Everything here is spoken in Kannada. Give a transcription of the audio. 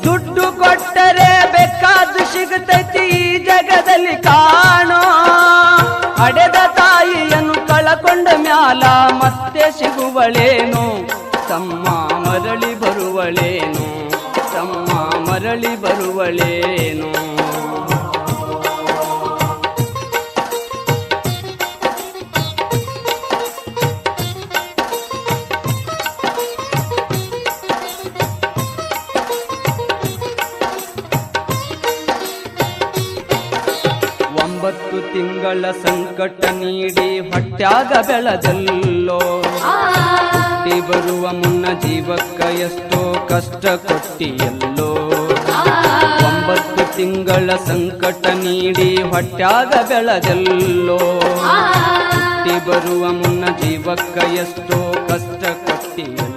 ದುಡ್ಡು ಕೊಟ್ಟರೆ ಬೇಕಾದ್ದು ಸಿಗುತ್ತೈತಿ ಈ ಜಗದಲ್ಲಿ ಕಾಣೋ. ಹಡೆದ ತಾಯಿಯನ್ನು ಕಳಕೊಂಡ ಮ್ಯಾಲ ಮತ್ತೆ ಸಿಗುವಳೇನು, ತಮ್ಮ ಮರಳಿ ಬರುವಳೇನು, ತಮ್ಮ ಮರಳಿ ಬರುವಳೇನು. ಒಂಬತ್ತು ತಿಂಗಳ ಸಂಕಟ ನೀಡಿ ಹೊಟ್ಯಾಗ ಬೆಳೆದಲ್ಲೋ. ಹುಟ್ಟಿ ಬರುವ ಮುನ್ನ ಜೀವಕ್ಕ ಎಷ್ಟೋ ಕಷ್ಟ ಕೊಟ್ಟಿಯಲ್ಲೋ. 9 ತಿಂಗಳ ಸಂಕಟ ನೀಡಿ ಹೊಟ್ಯಾಗ ಬೆಳೆದಲ್ಲೋ. ಹುಟ್ಟಿ ಬರುವ ಮುನ್ನ ಜೀವಕ್ಕ ಎಷ್ಟೋ ಕಷ್ಟ ಕೊಟ್ಟಿಯಲ್ಲೋ.